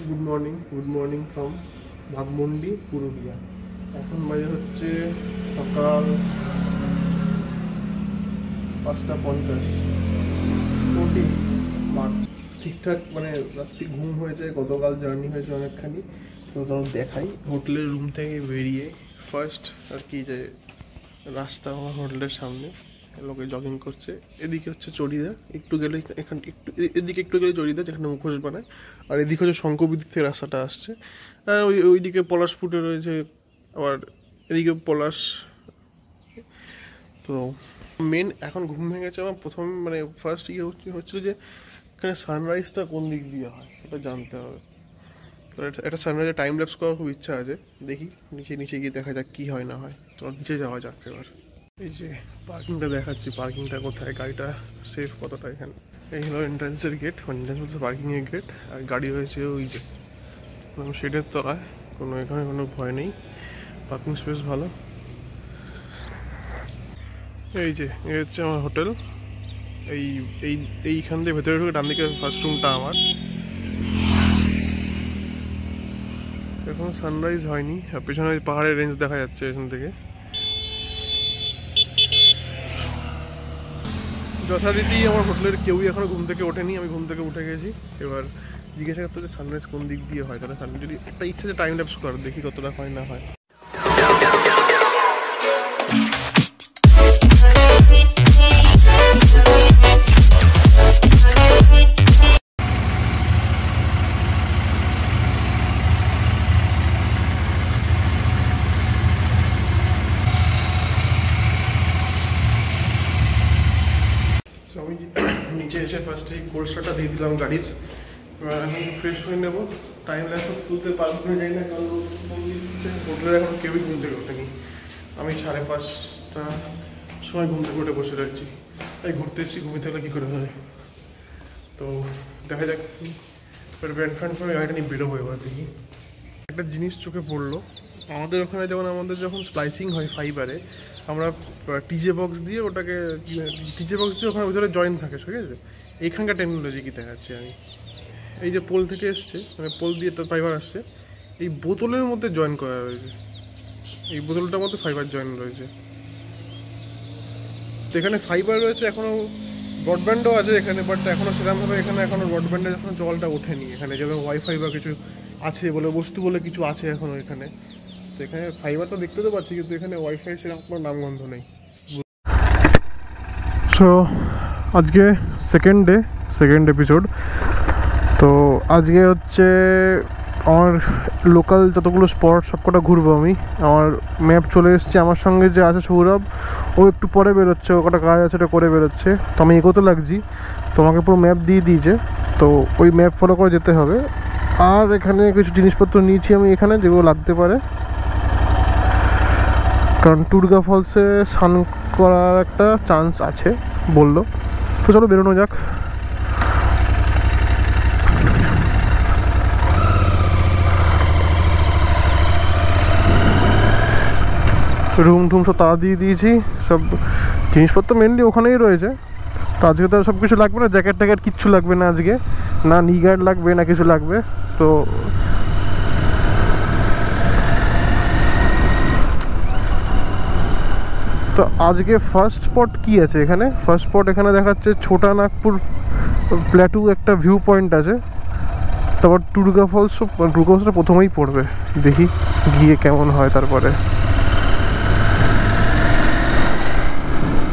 Good morning from Baghmundi Purulia. এখন বাজে হচ্ছে সকাল 5:50 মার্চ। ঠিকঠাক মানে রাত্রি ঘুম হয়েছে, গতকাল জার্নি হয়েছে অনেকখানি। তো তখন দেখাই হোটেলের রুম থেকে বেরিয়ে ফার্স্ট আর কি যে রাস্তা আমার হোটেলের সামনে লোকে জগিং করছে। এদিকে হচ্ছে চড়িদা, একটু গেলে এখান একটু এদিকে একটু গেলে চড়িদা যেখানে মুখোশ বানায়, আর এদিকে হচ্ছে শঙ্করবিদিক থেকে রাস্তাটা আসছে। আর ওইদিকে পলাশ ফুটে রয়েছে, আবার এদিকে পলাশ। তো মেন এখন ঘুম ভেঙেছে আমার প্রথম মানে ফার্স্ট ইয়ে হচ্ছিল যে এখানে সানরাইজটা কোন দিক দিয়ে হয় সেটা জানতে হবে। তো একটা সানরাইজের টাইম ল্যাপস করার খুব ইচ্ছা আছে, দেখি নিচে গিয়ে দেখা যাক কী হয় না হয়। তো নিচে যাওয়া যাক এবার। এই যে পার্কিংটা দেখাচ্ছি, পার্কিংটা কোথায়, গাড়িটা সেফ কতটা এখানে। এই হলো এন্ট্রান্সের গেট, মানে এন্ট্রান্স বলতে পার্কিংয়ের গেট। আর গাড়ি রয়েছে ওই যে শেডের তলায়, এখানে কোনো ভয় নেই, পার্কিং স্পেস ভালো। এই যে এই হচ্ছে আমার হোটেল। এইখান দিয়ে ভেতরে ঢুকে ডান দিকে ফার্স্ট রুমটা আমার। এখন সানরাইজ হয়নি, আর পেছনে পাহাড়ের রেঞ্জ দেখা যাচ্ছে এখান থেকে। যথারীতি আমার হোটেলের কেউই এখনো ঘুম থেকে ওঠেনি, আমি ঘুম থেকে উঠে গেছি। এবার জিজ্ঞাসা করতে যে সানরাইজ কোন দিক দিয়ে হয়, তাহলে সানরাইজ যদি একটা ইচ্ছে যে টাইম ল্যাপস করার, দেখি কতটা হয় না হয়। আমি নিচে এসে ফার্স্টে কোল্ড স্টার্টটা দিয়ে দিলাম গাড়ির। এবার আমি ফ্রেশ হয়ে নেবো। টাইম ল্যাপস তুলতে পারবো না যাই না, কারণ হোটেলের এখন কেউই ঘুম থেকে ওঠেনি। আমি 5:30 সময় ঘুম থেকে উঠে বসে রয়েছি। তাই ঘুরতে এসেছি, ঘুমিয়ে থাকলে কী করে হয়। তো দেখা যাক, এবার ব্যান্ড ফ্যান্ড করে গাড়িটা নিয়ে বেরোবো। এবার দেখি একটা জিনিস চোখে পড়লো, আমাদের ওখানে যেমন আমাদের যখন স্লাইসিং হয় ফাইবারে, আমরা টিজে বক্স দিয়ে ওটাকে ওখানে ভিতরে জয়েন থাকে, ঠিক আছে। এইখানকার টেকনোলজি কী দেখাচ্ছি আমি, এই যে পোল থেকে এসছে, মানে পোল দিয়ে তো ফাইবার আসছে, এই বোতলের মধ্যে জয়েন করা রয়েছে। এই বোতলটার মধ্যে ফাইবার জয়েন রয়েছে। তো এখানে ফাইবার রয়েছে, এখনও ব্রডব্যান্ডও আছে এখানে, বাট এখনও সেরকমভাবে এখানে এখনও ব্রডব্যান্ডের এখনও জলটা ওঠেনি এখানে, যেমন ওয়াইফাই বা কিছু আছে বলে, বস্তু বলে কিছু আছে এখনও এখানে। তো এখানে ফাইবার তো দেখতে তো পাচ্ছি, কিন্তু এখানে ওয়াইফাই সেরকম কোনো নামগন্ধ নেই। সো আজকে সেকেন্ড এপিসোড। তো আজকে হচ্ছে আমার লোকাল যতগুলো স্পট সবকটা ঘুরবো আমি। আমার ম্যাপ চলে এসছে, আমার সঙ্গে যে আছে সৌরভ, ও একটু পরে বেরোচ্ছে, ও কটা কাজ আছে ওটা করে বেরোচ্ছে। তো আমি এগোতে লাগছি, তোমাকে পুরো ম্যাপ দিয়ে দিয়েছে, তো ওই ম্যাপ ফলো করে যেতে হবে। আর এখানে কিছু জিনিসপত্র নিয়েছি আমি এখানে, যেগুলো লাগতে পারে, কারণ টুডগা ফলসে স্নান করার একটা চান্স আছে বললো। তো চলো বেরোনো যাক। রুম টুম সব তাড়া দিয়ে দিয়েছি, সব জিনিসপত্র মেনলি ওখানেই রয়েছে। তো আজকে তো সব কিছু লাগবে না, জ্যাকেট ট্যাকেট কিচ্ছু লাগবে না আজকে, না নি গার্ড লাগবে না কিছু লাগবে। তো আজকে ফার্স্ট স্পট কী আছে এখানে, ফার্স্ট স্পট এখানে দেখাচ্ছে ছোটা নাগপুর প্ল্যাটু একটা ভিউ পয়েন্ট আছে। তারপর টুডগা ফলসটা প্রথমেই পড়বে, দেখি গিয়ে কেমন হয়। তারপরে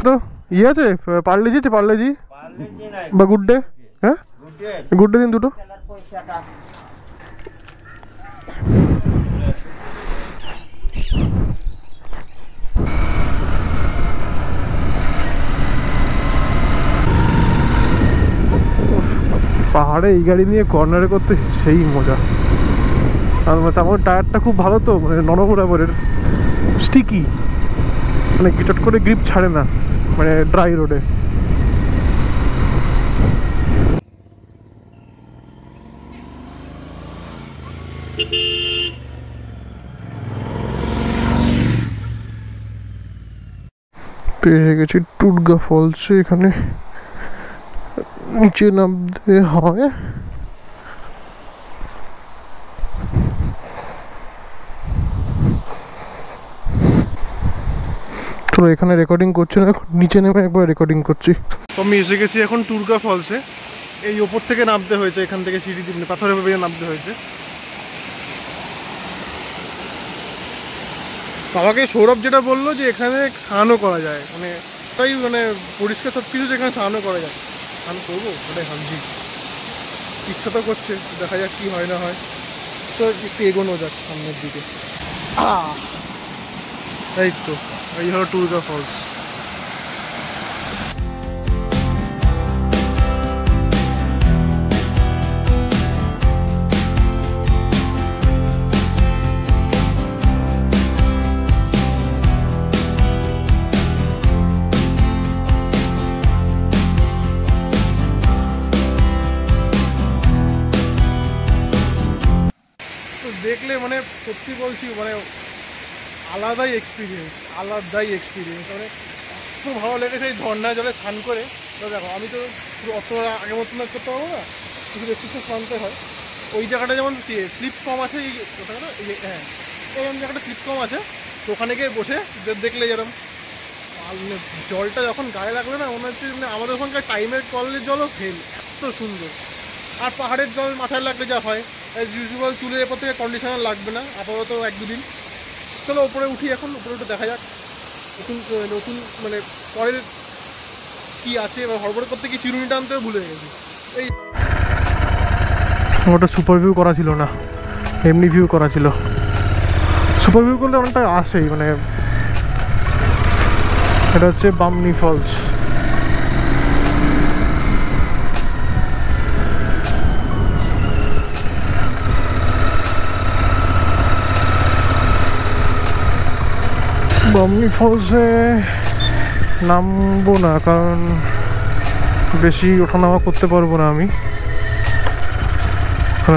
তো ইয়ে আছে পার্লেজি বা গুড ডে। হ্যাঁ গুড ডে দিন দুটো। পাহাড়ে এই গাড়ি নিয়ে কর্নারে করতে সেই মজা। আর আমার টায়ারটা খুব ভালো, তো মানে নরম রাবারের, স্টিকি, মানে চট করে গ্রিপ ছাড়ে না মানে ড্রাই রোডে। পেয়ে গেছি টুডগা ফলস। এখানে নিচে নামতে হয়, তো এখানে রেকর্ডিং করছি না, নিচে নেমে একবার রেকর্ডিং করছি। তো আমি এসে গেছি এখন টুরকা ফলসে। এই ওপর থেকে নামতে হয়েছে, এখান থেকে সিঁড়ি দিয়ে পাথরের বেয়ে নামতে হয়েছে। আমাকে সৌরভ যেটা বললো যে এখানে স্নানও করা যায়, মানে তাই মানে পরিষ্কার সব কিছু, যেখানে স্নানও করা যায়। স্নান করবো ওটাই ভাবছি, ইচ্ছা তো করছে, দেখা যাক কি হয় না হয়। তো একটু এগোনো যাক সামনের দিকে। এই তো এই হলো টুরকা ফলস। দেখলে মানে সত্যি বলছি, মানে আলাদাই এক্সপিরিয়েন্স মানে খুব ভালো লেগেছে এই ঝর্ণা জলে স্নান করে। তো দেখো আমি তো পুরো অত আগের মতন করতে পারবো না, কিছু বেশি ক্লান্তে হয়। ওই জায়গাটা যেমন স্লিপ কম আছে, এই হ্যাঁ এরকম জায়গাটা স্লিপ কম আছে, তো ওখানে গিয়ে বসে দেখলে যেরকম জলটা যখন গায়ে লাগবে না, মনে হচ্ছে মানে আমাদের ওখানকার টাইমের কলের জলও ফেল, এত সুন্দর। আর পাহাড়ের জল মাথায় লাগলে যা হয়, অ্যাজ ইউজুয়াল চুলের এরপর থেকে কন্ডিশনার লাগবে না আপাতত 1-2 দিন। চলো উপরে উঠি, এখন উপরে উঠে দেখা যাক নতুন মানে পরের কি আছে। এবার হড়বড় করতে কি চিরুনিটা আনতেও ভুলে গেছি। এই ওটা সুপার ভিউ করা ছিল না, এমনি ভিউ করা ছিল। সুপার ভিউ করলে অনেকটা আসেই, মানে এটা হচ্ছে বামনি ফলস। বামনি ফলসে নামবো না, কারণ বেশি ওঠানামা করতে পারবো না আমি।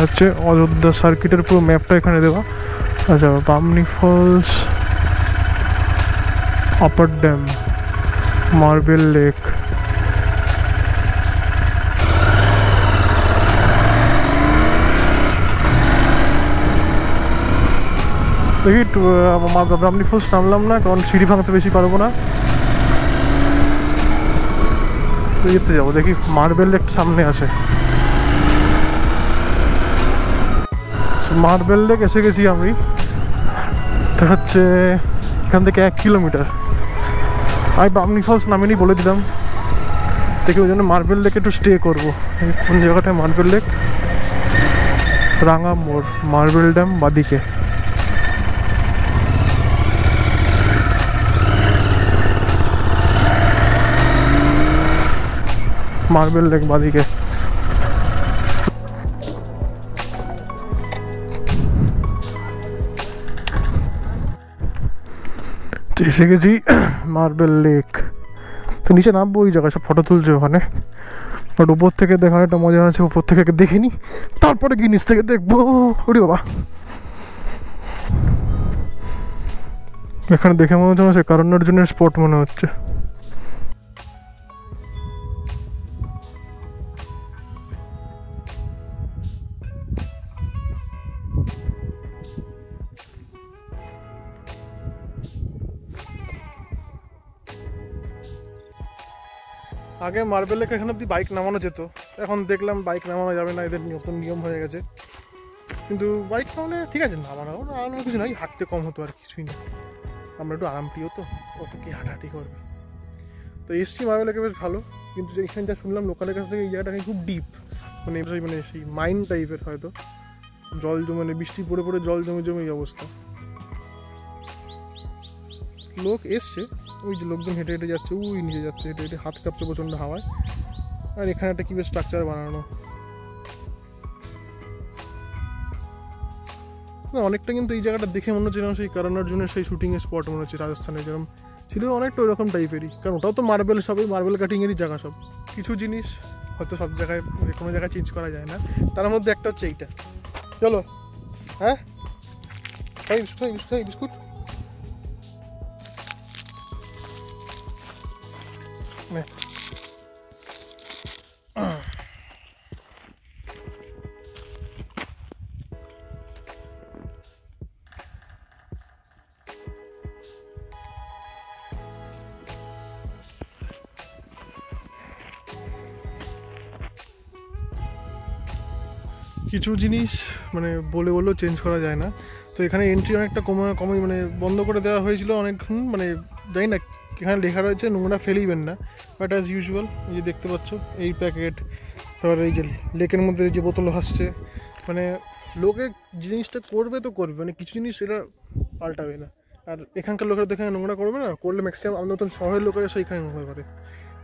হচ্ছে অযোধ্যা সার্কিটের পুরো ম্যাপটা এখানে দেওয়া। আচ্ছা, Bamni falls, upper dam, marble lake. দেখি বামনি ফলস নামলাম না, কারণ সিঁড়ি ভাঙতে বেশি পারবো না। যেতে যাবো, দেখি মার্বেল লেক সামনে আছে। মার্বেল লেক এসে গেছি আমি, হচ্ছে এখান থেকে 1 কিলোমিটার। আমি বামনি ফলস নামিনি বলে দিলাম, দেখি ওই জন্য মার্বেল লেকে একটু স্টে করবো। কোন জায়গাটায় মার্বেল লেক? রাঙা মোড়, মার্বেল ড্যাম বাদিকে। মার্বেল লেক বাদিকে। এসে গেছি মার্বেল লেক। তো নিচে নামবো, ওই জায়গায় সব ফটো তুলছে ওখানে, বাট উপর থেকে দেখার একটা মজা আছে। উপর থেকে দেখে নি, তারপরে গিয়ে নিচ থেকে দেখবো। ওরে বাবা, এখানে দেখে মনে হচ্ছে সে কারণ অর্জুনের স্পট মনে হচ্ছে। আগে মার্বেল লেক এখানে অব্দি বাইক নামানো যেত, এখন দেখলাম বাইক নামানো যাবে না, এদের নতুন নিয়ম হয়ে গেছে। কিন্তু বাইক নামানো ঠিক আছে, নামানো কিছু নয়, হাঁটতে কম হতো আর কিছুই না। আমরা একটু আরাম প্রিয়, তো অত কি হাঁটাহাঁটি করবে। তো এসছি মার্বেল লেকে, বেশ ভালো। কিন্তু এখানে যা শুনলাম লোকালের কাছ থেকে, এই জায়গাটা খুব ডিপ, মানে সেই মাইন টাইপের হয়তো। জল জমে, মানে বৃষ্টি পড়ে পড়ে জল জমে জমে এই অবস্থা। লোক এসছে, ওই যে লোকজন হেঁটে হেঁটে যাচ্ছে, ওই নিচে যাচ্ছে হেঁটে হেঁটে, হাত কাঁপছে প্রচণ্ড হাওয়ায়। আর এখানে একটা কী বেশ স্ট্রাকচার বানানো, অনেকটা। কিন্তু এই জায়গাটা দেখে মনে হচ্ছে যেন সেই কারণ অর্জুনের সেই শুটিংয়ের স্পট মনে হচ্ছে, রাজস্থানে যেরকম ছিল, অনেকটা ওইরকম টাইপেরই। কারণ ওটাও তো মার্বেল, সবই মার্বেল কাটিংয়েরই জায়গা সব। কিছু জিনিস হয়তো সব জায়গায় কোনো জায়গায় চেঞ্জ করা যায় না, তার মধ্যে একটা হচ্ছে এইটা। চলো, হ্যাঁ বিস্কুট। কিছু জিনিস মানে বলে বললেও চেঞ্জ করা যায় না। তো এখানে এন্ট্রি অনেকটা কমই মানে বন্ধ করে দেওয়া হয়েছিল অনেকক্ষণ, মানে জানি না এখানে লেখা রয়েছে নোংরা ফেলিবেন না, বাট অ্যাজ ইউজুয়াল এই যে দেখতে পাচ্ছ এই প্যাকেট, তারপরে এই যে লেকের মধ্যে যে বোতল ভাসছে, মানে লোকে জিনিসটা করবে তো করবে, মানে কিছু জিনিস এটা পাল্টাবে না। আর এখানকার লোকেরা তো এখানে নোংরা করবে না, করলে ম্যাক্সিমাম আমাদের মতন শহরের লোকেরা এসে এখানে নোংরা করে।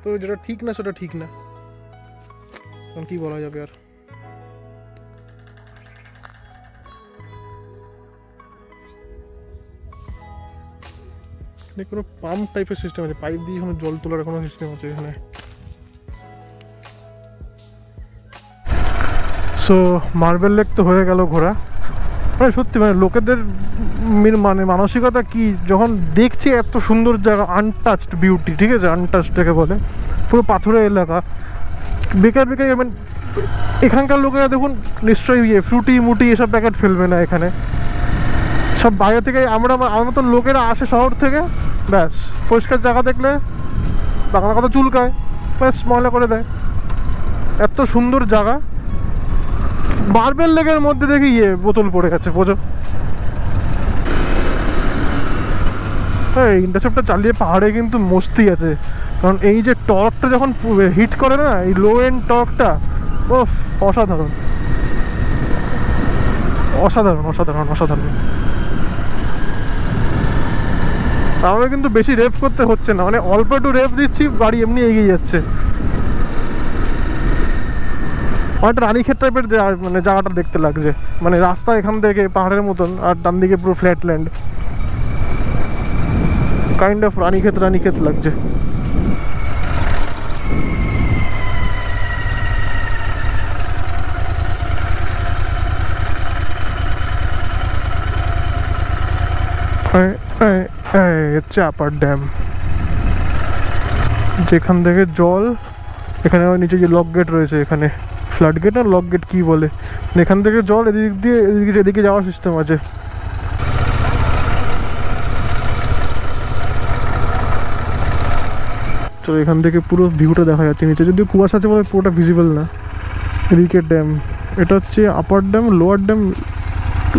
তো যেটা ঠিক না সেটা ঠিক না, কারণ কী বলা যাবে আর। কোনো পাম্প টাইপের সিস্টেম আছে, পাইপ দিয়ে এখানে জল তোলার কোনো সিস্টেম আছে এখানে। সো মার্বেল লেক তো হয়ে গেল ঘোরা। মানে সত্যি মানে লোকেদের মানে মানসিকতা কি, যখন দেখছি এত সুন্দর জায়গা, আনটাচড বিউটি, ঠিক আছে, আনটাচড থেকে বলে পুরো পাথুরে এলাকা, বেকার মানে এখানকার লোকেরা দেখুন নিশ্চয়ই ফ্রুটি মুটি এসব প্যাকেট ফেলবে না এখানে, সব বাইরে থেকে আমার মতন লোকেরা আসে শহর থেকে, ব্যাস পরিষ্কার জায়গা দেখলে বাংলা কথা চুলকায়, ব্যাস ময়লা করে দেয়। এত সুন্দর জায়গা, মার্বেল লেকের মধ্যে দেখি বোতল পড়ে গেছে, বোঝো। হ্যাঁ, ইন্টারসেপ্টটা চালিয়ে পাহাড়ে কিন্তু মস্তি আছে, কারণ এই যে টর্কটা যখন হিট করে না, এই লো এন্ড টর্কটা, ও অসাধারণ অসাধারণ অসাধারণ অসাধারণ। আমাকে কিন্তু বেশি রেপ করতে হচ্ছে না, মানে অল্প একটু রেপ দিচ্ছি, গাড়ি এমনি এগিয়ে যাচ্ছে। অনেকটা রানীক্ষেত টাইপের মানে জায়গাটা দেখতে লাগছে, মানে রাস্তা এখান থেকে পাহাড়ের মতন, আর ডান দিকে পুরো flat land, kind of Ranikhet লাগছে। চাপার ড্যাম, যেখান থেকে জল, এখানে নিচে যে লক গেট রয়েছে, এখানে ফ্লাড গেট আর লক গেট কী বলে, এখান থেকে জল এদিক দিয়ে এদিকে যাওয়ার সিস্টেম আছে। তো এখান থেকে পুরো ভিউটা দেখা যাচ্ছে, নিচে যদিও কুয়াশা আছে বলে পুরোটা ভিজিবল না। এদিকে ড্যাম, এটা হচ্ছে upper dam, lower dam,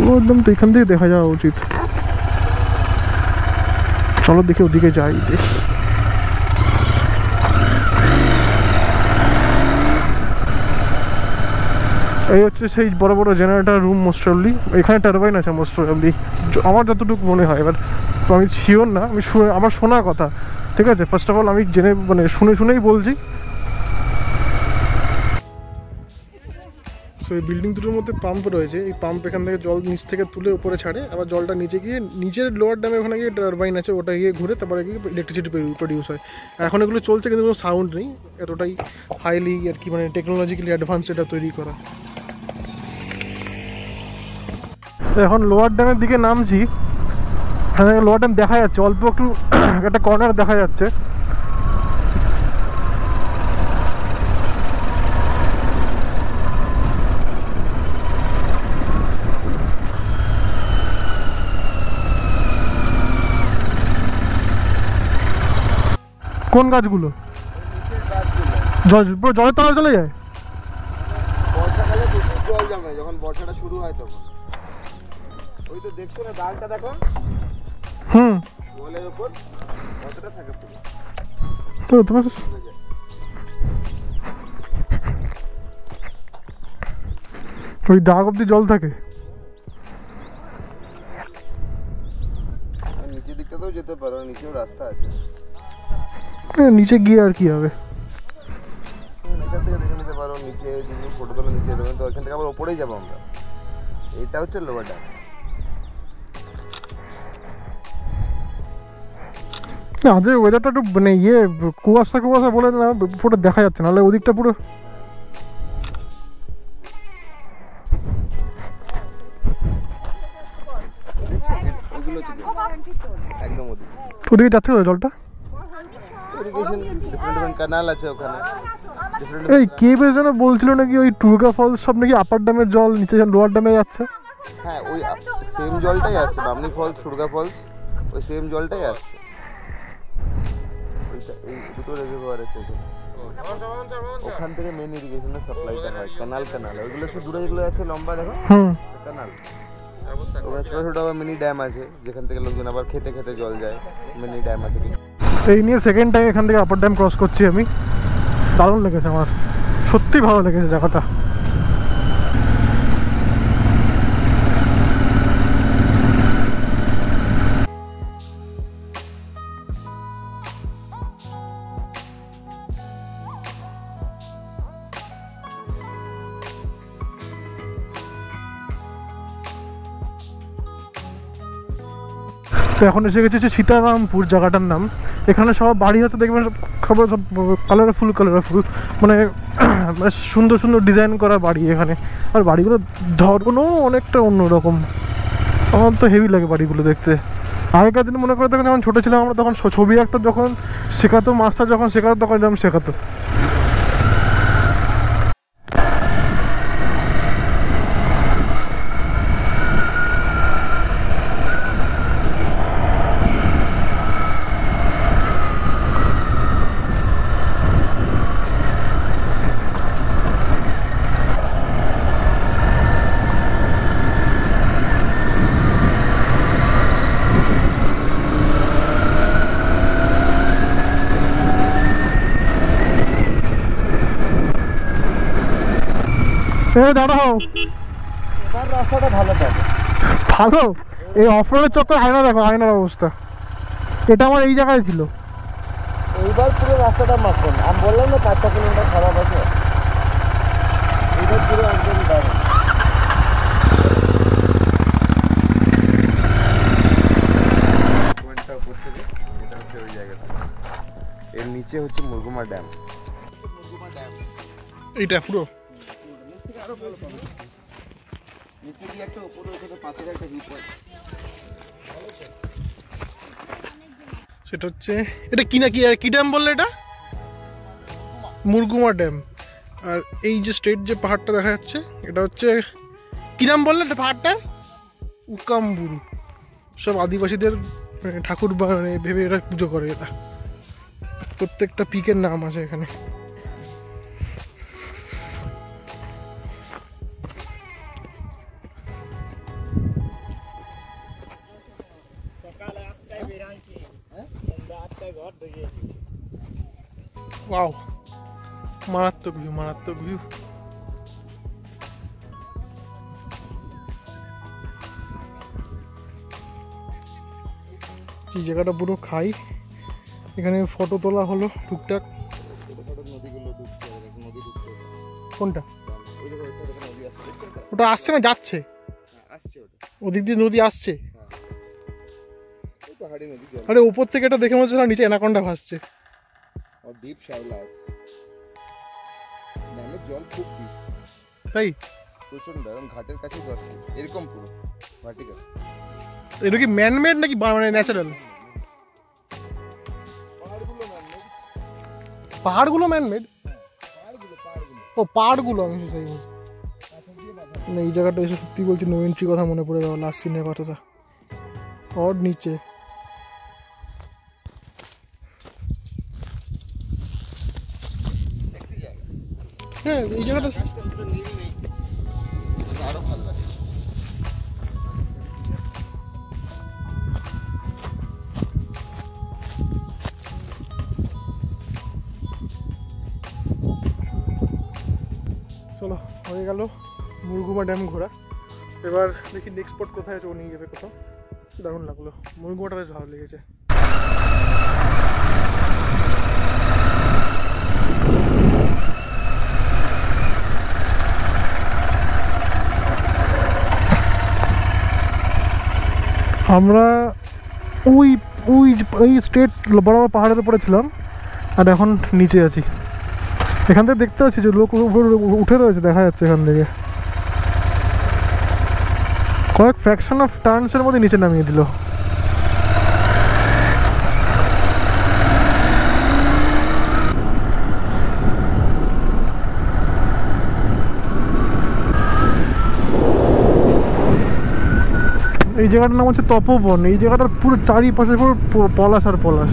lower dam তো এখান থেকে দেখা যাওয়া উচিত। চলো দেখি ওদিকে যাই, দেখি। এই হচ্ছে সেই বড় বড় জেনারেটর রুম, মোস্ট প্রবাবলি এখানে টারবাইন আছে মোস্ট প্রবাবলি, আমার যতটুকু মনে হয়। এবার তো আমি শিওর না, আমি আমার শোনা কথা, ঠিক আছে, ফার্স্ট অফ অল আমি জেনে মানে শুনেই বলছি। সো এই বিল্ডিং দুটোর মধ্যে পাম্প রয়েছে, এই পাম্প এখান থেকে জল নিচ থেকে তুলে উপরে ছাড়ে, আবার জলটা নিচে গিয়ে নিচের লোয়ার ড্যামে ওখানে গিয়ে টারবাইন আছে, ওটা গিয়ে ঘুরে তারপরে গিয়ে ইলেকট্রিসিটি প্রডিউস হয়। এখন এগুলো চলছে কিন্তু কোনো সাউন্ড নেই, এতটাই হাইলি আর কি মানে টেকনোলজিক্যালি অ্যাডভান্স এটা তৈরি করা। এখন লোয়ার ড্যামের দিকে নামছি, লোয়ার ড্যাম দেখা যাচ্ছে অল্প একটু, একটা কর্নার দেখা যাচ্ছে। কোন গাছগুলো? জলের তলায় চলে যায়, বর্ষাকালে প্রচুর জল জমে, যখন বর্ষাটা শুরু হয় তখন। ওই তো দেখছো না দাগটা, দেখো জলের উপর কতটা থাকে পুরো। তো তোমার ওই দাগ অব্দি জল থাকে। নিচের দিকটাতেও যেতে পারো, নিচেও রাস্তা আছে। নিচে গিয়ে আর কি হবে, এখান থেকে দেখে নিতে পারো, নিচে যদি ফটো তোলা নিচে দেবেন তো এখান থেকে আবার ওপরেই যাবো আমরা। এইটা হচ্ছে লোয়ার ড্যাম। আজকে ওয়েদারটা একটু মানে কুয়াশা বলে না, পুরো দেখা যাচ্ছে, নাহলে ওদিকটা পুরো একদম ওদিকে যাচ্ছে জলটা। ক্যানাল আছে ওখানে। এই কেবের জন্য বলছিল নাকি ওই টুরগা ফলস সব নাকি আপার ড্যামের জল নিচে লোয়ার ড্যামে যাচ্ছে। হ্যাঁ, ওই সেম জলটাই আসছে, বামনি ফলস, টুরগা ফলস, ওই সেম জলটাই আসছে। ওইটা এই দুটো রিজার্ভার আছে, ওখান থেকে মেন ইরিগেশনের সাপ্লাইটা হয়, কানাল ওইগুলো একটু দূরে যেগুলো আছে লম্বা দেখো কানাল। ওখানে ছোটো ছোটো আবার মিনি ড্যাম আছে যেখান থেকে লোকজন আবার খেতে খেতে জল যায়, মিনি ড্যাম আছে কিছু। এই নিয়ে সেকেন্ড টাইম এখান থেকে আপার ড্যাম ক্রস করছি আমি, দারুণ লেগেছে আমার, সত্যি ভালো লেগেছে জায়গাটা। তো এখন এসে গেছে হচ্ছে সীতারামপুর জায়গাটার নাম। এখানে সব বাড়ি হচ্ছে দেখবেন খবর সব কালারফুল মানে সুন্দর সুন্দর ডিজাইন করা বাড়ি এখানে। আর বাড়িগুলোর ধরনও অনেকটা অন্যরকম, আমার তো হেভি লাগে বাড়িগুলো দেখতে। আগেকার দিনে মনে করে তখন যখন ছোটো ছিলাম আমরা, তখন ছবি আঁকতে যখন শেখাতো মাস্টার, যখন শেখাতো তখন এরকম শেখাতো। দাঁড়াও, রাস্তাটা ভালো থাকে ভালো। এই অফরোডের চক্কর আয়না দেখো, আয়নার অবস্থা। এটা আমার এই জায়গায় ছিল, এইবার পুরো রাস্তাটা মাখন। আমি বললাম না 4 কিলোমিটার খারাপ আছে, এইবার পুরো একদম দারুণ। ওই জায়গাটা এর নিচে হচ্ছে মুরগুমা ড্যাম। এইটা পুরো সেটা হচ্ছে, এটা কি না কি আর কি ড্যাম বললে? এটা মুরগুমা ড্যাম। আর এই যে স্ট্রেট যে পাহাড়টা দেখা যাচ্ছে, এটা হচ্ছে কি নাম বললে এটা পাহাড়টার? উকামবুরু। সব আদিবাসীদের ঠাকুর মানে ভেবে এরা পুজো করে। এটা প্রত্যেকটা পিকের নাম আছে এখানে। ওয়াও, মারাত্মক ভিউ, মারাত্মক ভিউ। এই জায়গাটা পুরো খাই, এখানে ফটো তোলা হলো টুকটাক। কোনটা? ওটা আসছে না যাচ্ছে? ওদিক দিয়ে নদী আসছে। আরে উপর থেকে এটা দেখে মনে হচ্ছে নিচে অ্যানাকন্ডা ভাসছে। ডিপ শ্যাওলা আছে, ড্যামের জল খুব ডিপ, তাই প্রচন্ড, এবং ঘাটের কাছে জল এরকম পুরো ভার্টিক্যাল। এটা কি ম্যানমেড নাকি মানে ন্যাচারাল? পাহাড়গুলো ম্যানমেড? ও পাহাড়গুলো, আমি সেটাই বলছি। না এই জায়গাটা এসে সত্যি বলছি নো এন্ট্রি কথা মনে পড়ে গেল, লাস্ট সিনের কথাটা। ওর নিচে হ্যাঁ এই জায়গাটা আরো ভালো লাগে। চলো হয়ে গেল মুরগুমা ড্যাম ঘোরা। এবার দেখি নেক্সট স্পট কোথায় আছে, ও নিয়ে যাবে কোথাও। দারুণ লাগলো, মুরগুমাটা বেশ ভালো লেগেছে। আমরা ওই ওই ওই স্ট্রেট বড় বড় পাহাড়ের উপরে ছিলাম, আর এখন নিচে আছি। এখান থেকে দেখতে পাচ্ছি যে লোক উঠে রয়েছে, দেখা যাচ্ছে এখান থেকে। কয়েক ফ্র্যাকশন অফ টার্নসের মধ্যে নিচে নামিয়ে দিল। এই জায়গাটার নাম হচ্ছে তপবন। এই জায়গাটার পুরো চারিপাশে পুরো পলাশ আর পলাশ।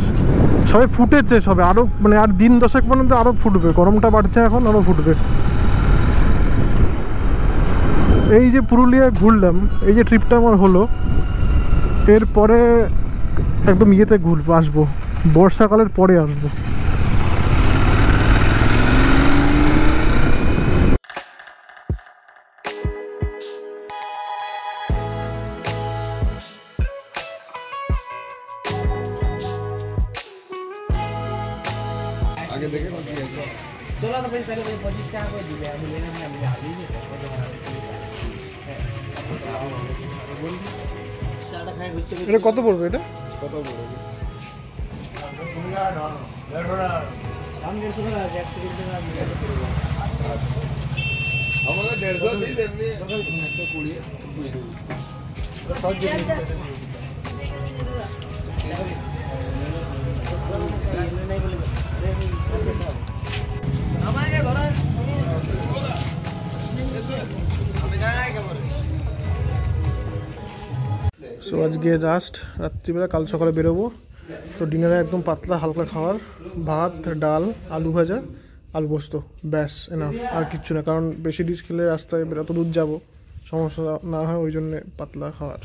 সবে ফুটেছে, সবে আরও মানে আর দিন 10 পর্যন্ত আরও ফুটবে, গরমটা বাড়ছে এখন, আরও ফুটবে। এই যে পুরুলিয়ায় ঘুরলাম, এই যে ট্রিপটা আমার হলো, এরপরে একদম ইয়েতে ঘুরবো, আসবো বর্ষাকালের পরে আসবো। আগে দেখে কি আছে चलो तो फिर पहले 25 का कोई दिया है लेने में अभी आ गई है चाटा खाए घुसते এটা কত পড়বে এটা? কত বড় हम 150 का 100 का আমাদের 150 দিই এমনি 120 हमारे घर हमें जाना है कबर সো আজকে রাত্রিবেলা, কাল সকালে বেরোবো। তো ডিনারে একদম পাতলা হালকা খাবার, ভাত, ডাল, আলু ভাজা, আলু পোস্ত, ব্যাস এনাফ, আর কিচ্ছু না। কারণ বেশি ডিশ খেলে রাস্তায় এত দূর যাবো, সমস্যা না হয়, ওই জন্যে পাতলা খাবার।